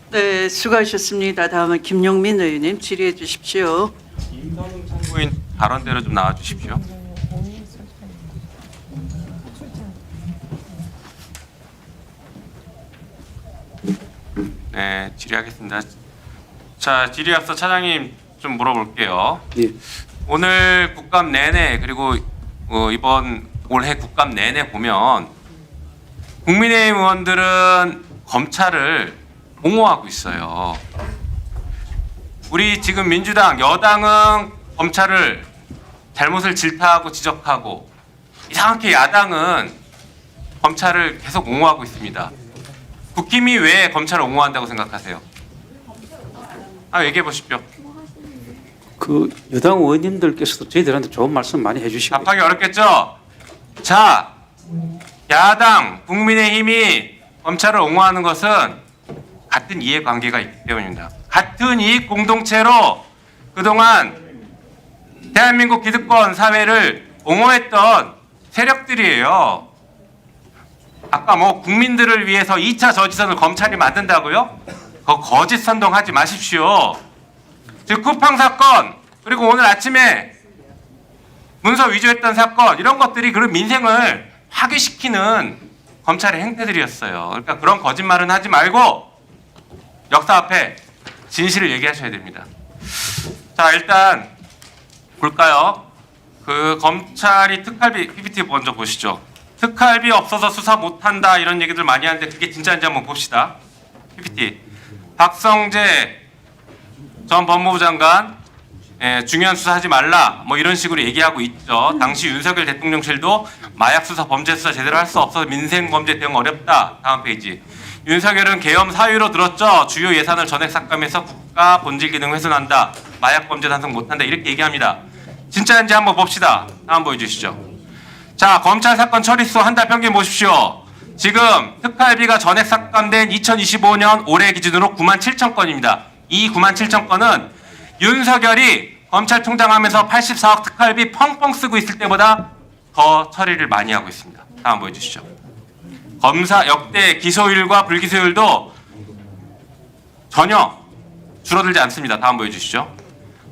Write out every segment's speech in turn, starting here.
네, 수고하셨습니다. 다음은 김용민 의원님 질의해 주십시오. 임성훈 참고인 발언대로 좀 나와 주십시오. 네, 질의하겠습니다. 자, 질의 앞서 차장님 좀 물어볼게요. 예. 오늘 국감 내내 그리고 이번 올해 국감 내내 보면 국민의힘 의원들은 검찰을 옹호하고 있어요. 우리 지금 민주당, 여당은 검찰을 잘못을 질타하고 지적하고 이상하게 야당은 검찰을 계속 옹호하고 있습니다. 국힘이 왜 검찰을 옹호한다고 생각하세요? 얘기해 보십시오. 그 여당 의원님들께서도 저희들한테 좋은 말씀 많이 해주시고 답하기 어렵겠죠? 자, 야당, 국민의힘이 검찰을 옹호하는 것은 같은 이해관계가 있기 때문입니다. 같은 이익 공동체로 그동안 대한민국 기득권 사회를 옹호했던 세력들이에요. 아까 뭐 국민들을 위해서 2차 저지선을 검찰이 만든다고요? 그거 거짓 선동하지 마십시오. 즉 쿠팡 사건 그리고 오늘 아침에 문서 위조했던 사건 이런 것들이 그런 민생을 파괴시키는 검찰의 행태들이었어요. 그러니까 그런 거짓말은 하지 말고 역사 앞에 진실을 얘기하셔야 됩니다. 자, 일단 볼까요? 그 검찰이 특활비 PPT 먼저 보시죠. 특활비 없어서 수사 못한다 이런 얘기들 많이 하는데 그게 진짜인지 한번 봅시다. PPT. 박성재 전 법무부 장관 중요한 수사하지 말라 뭐 이런 식으로 얘기하고 있죠. 당시 윤석열 대통령실도 마약 수사, 범죄 수사 제대로 할 수 없어서 민생 범죄 대응 어렵다. 다음 페이지. 윤석열은 계엄 사유로 들었죠. 주요 예산을 전액 삭감해서 국가 본질 기능 훼손한다. 마약 범죄 단속 못한다. 이렇게 얘기합니다. 진짜인지 한번 봅시다. 다음 보여주시죠. 자, 검찰 사건 처리수 한 달 평균 보십시오. 지금 특활비가 전액 삭감된 2025년 올해 기준으로 9만 7천 건입니다. 이 9만 7천 건은 윤석열이 검찰총장 하면서 84억 특활비 펑펑 쓰고 있을 때보다 더 처리를 많이 하고 있습니다. 다음 보여주시죠. 검사 역대 기소율과 불기소율도 전혀 줄어들지 않습니다. 다음 보여주시죠.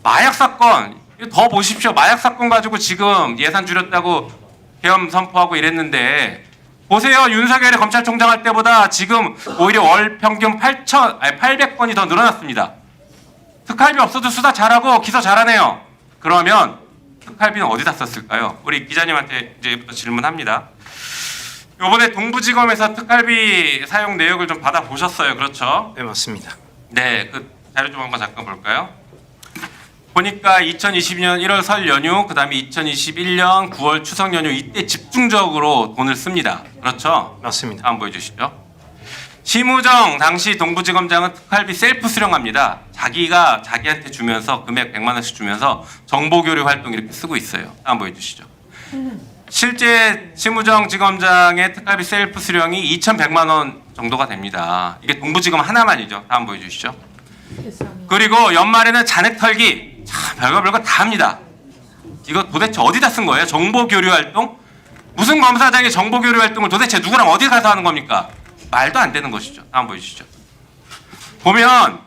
마약 사건 더 보십시오. 마약 사건 가지고 지금 예산 줄였다고 계엄 선포하고 이랬는데 보세요. 윤석열이 검찰총장 할 때보다 지금 오히려 월 평균 800건이 더 늘어났습니다. 특활비 없어도 수사 잘하고 기소 잘하네요. 그러면 특활비는 어디다 썼을까요? 우리 기자님한테 이제부터 질문합니다. 이번에 동부지검에서 특활비 사용 내역을 좀 받아보셨어요. 그렇죠? 네, 맞습니다. 네, 그 자료 좀 한번 잠깐 볼까요? 보니까 2022년 1월 설 연휴, 그 다음에 2021년 9월 추석 연휴 이때 집중적으로 돈을 씁니다. 그렇죠? 맞습니다. 한번 보여주시죠. 심우정 당시 동부지검장은 특활비 셀프 수령합니다. 자기가 자기한테 주면서 금액 100만 원씩 주면서 정보교류 활동 이렇게 쓰고 있어요. 한번 보여주시죠. 실제 심우정 지검장의 특활비 셀프 수령이 2,100만 원 정도가 됩니다. 이게 동부지검 하나만이죠. 다음 보여주시죠. 그리고 연말에는 잔액 털기 참 별거 다 합니다. 이거 도대체 어디다 쓴 거예요? 정보교류 활동? 무슨 검사장이 정보교류 활동을 도대체 누구랑 어디 가서 하는 겁니까? 말도 안 되는 것이죠. 다음 보여주시죠. 보면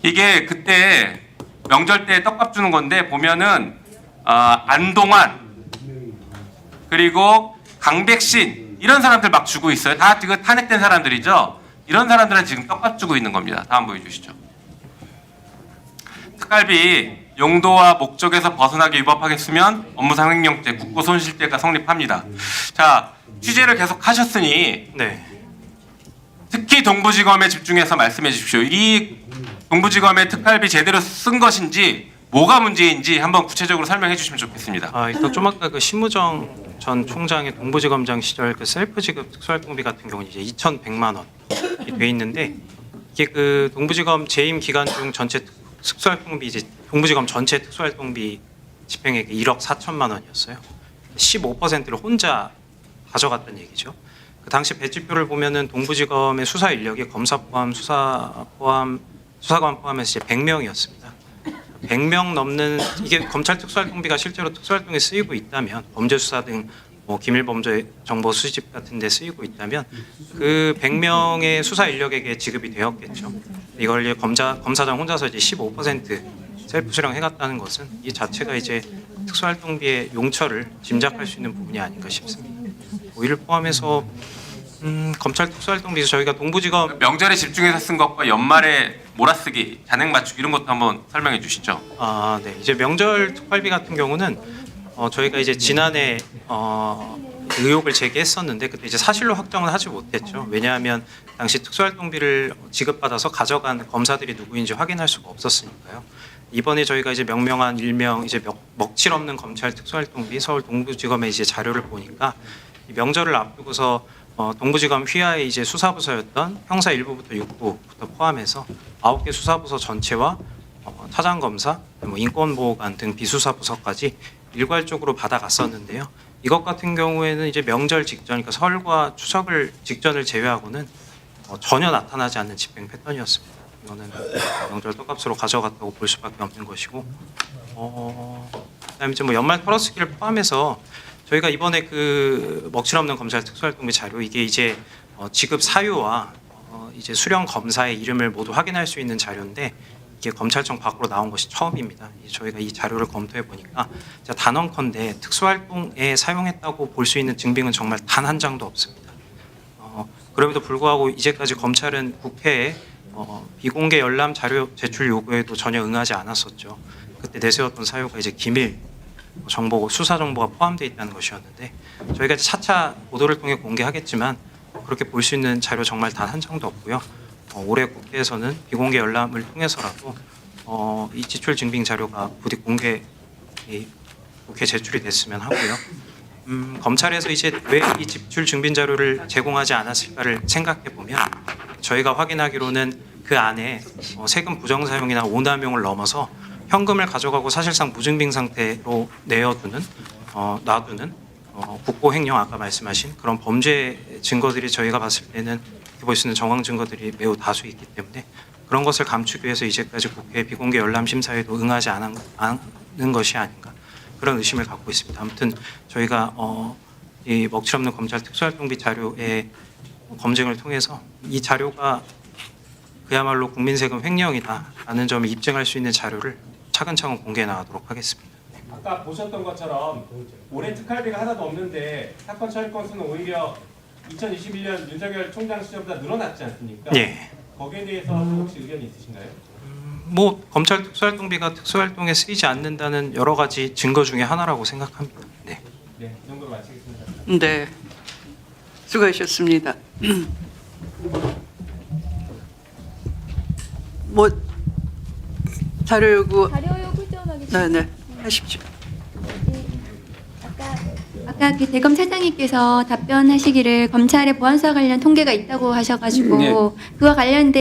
이게 그때 명절 때 떡밥 주는 건데 보면은 안동환 그리고 강백신 이런 사람들 막 주고 있어요. 다 지금 탄핵된 사람들이죠. 이런 사람들은 지금 떡밥 주고 있는 겁니다. 다음 보여주시죠. 특활비 용도와 목적에서 벗어나게 위법하겠으면 업무상 횡령죄, 국고손실죄가 성립합니다. 자, 취재를 계속 하셨으니 네. 특히 동부지검에 집중해서 말씀해 주십시오. 이 동부지검의 특활비 제대로 쓴 것인지 뭐가 문제인지 한번 구체적으로 설명해 주시면 좋겠습니다. 일단 좀 아까 그 심우정 전 총장의 동부지검장 시절 그 셀프 지급 특수활동비 같은 경우는 이제 2,100만 원이 돼 있는데 이게 그 동부지검 재임 기간 중 전체 특수활동비 이제 동부지검 전체 특수활동비 집행액이 1억 4천만 원이었어요. 15%를 혼자 가져갔다는 얘기죠. 그 당시 배치표를 보면은 동부지검의 수사 인력이 검사 포함, 수사관 포함해서 이제 100명이었습니다. 100명 넘는 이게 검찰 특수활동비가 실제로 특수활동에 쓰이고 있다면 범죄 수사 등 뭐 기밀범죄 정보 수집 같은 데 쓰이고 있다면 그 100명의 수사 인력에게 지급이 되었겠죠. 이걸 이제 검사장 혼자서 이제 15% 셀프 수령해갔다는 것은 이 자체가 이제 특수활동비의 용처를 짐작할 수 있는 부분이 아닌가 싶습니다. 뭐 이를 포함해서 검찰 특수활동비에서 저희가 동부지검 명절에 집중해서 쓴 것과 연말에 몰아쓰기, 잔액 맞추기 이런 것도 한번 설명해 주시죠. 네. 이제 명절 특활비 같은 경우는 저희가 이제 지난해 의혹을 제기했었는데 그때 이제 사실로 확정은 하지 못했죠. 왜냐하면 당시 특수활동비를 지급받아서 가져간 검사들이 누구인지 확인할 수가 없었으니까요. 이번에 저희가 이제 명명한 일명 이제 먹칠 없는 검찰 특수활동비 서울 동부지검의 이제 자료를 보니까 이 명절을 앞두고서 동부지검 휘하의 이제 수사부서였던 형사 1부부터 6부부터 포함해서 9개 수사부서 전체와 차장검사, 뭐 인권보호관 등 비수사부서까지 일괄적으로 받아갔었는데요. 이것 같은 경우에는 이제 명절 직전, 그러니까 설과 추석을 직전을 제외하고는 전혀 나타나지 않는 집행 패턴이었습니다. 이거는 명절 떡값으로 가져갔다고 볼 수밖에 없는 것이고, 그다음에 이제 뭐 연말 털어쓰기를 포함해서 저희가 이번에 그 먹칠 없는 검찰 특수활동비 자료 이게 이제 지급 사유와 이제 수령 검사의 이름을 모두 확인할 수 있는 자료인데 이게 검찰청 밖으로 나온 것이 처음입니다. 저희가 이 자료를 검토해 보니까 단언컨대 특수활동에 사용했다고 볼 수 있는 증빙은 정말 단 한 장도 없습니다. 그럼에도 불구하고 이제까지 검찰은 국회에 비공개 열람 자료 제출 요구에도 전혀 응하지 않았었죠. 그때 내세웠던 사유가 이제 기밀 정보, 수사 정보가 포함되어 있다는 것이었는데 저희가 차차 보도를 통해 공개하겠지만 그렇게 볼 수 있는 자료 정말 단 한 장도 없고요. 올해 국회에서는 비공개 열람을 통해서라도 이 지출 증빙 자료가 부디 국회 제출이 됐으면 하고요. 검찰에서 이제 왜 이 지출 증빙 자료를 제공하지 않았을까를 생각해 보면 저희가 확인하기로는 그 안에 세금 부정 사용이나 오남용을 넘어서 현금을 가져가고 사실상 무증빙 상태로 놔두는 국고 횡령 아까 말씀하신 그런 범죄 증거들이 저희가 봤을 때는 볼 수 있는 정황 증거들이 매우 다수 있기 때문에 그런 것을 감추기 위해서 이제까지 국회 비공개 열람 심사에도 응하지 않은 것이 아닌가 그런 의심을 갖고 있습니다. 아무튼 저희가 이 먹칠 없는 검찰 특수활동비 자료의 검증을 통해서 이 자료가 그야말로 국민 세금 횡령이다라는 점을 입증할 수 있는 자료를 차근차근 공개해 나가도록 하겠습니다. 아까 보셨던 것처럼 올해 특활비가 하나도 없는데 사건 처리 건수는 오히려 2021년 윤석열 총장 시절보다 늘어났지 않습니까? 예. 거기에 대해서 혹시 의견이 있으신가요? 뭐 검찰 특수활동비가 특수활동에 쓰이지 않는다는 여러 가지 증거 중에 하나라고 생각합니다. 네. 네, 이 정도로 마치겠습니다. 네, 수고하셨습니다. 뭐 자료 요구 좀 하겠습니다. 네네 하십시오. 아까 그 대검 차장님께서 답변하시기를 검찰의 보안수사 관련 통계가 있다고 하셔가지고 네. 그와 관련된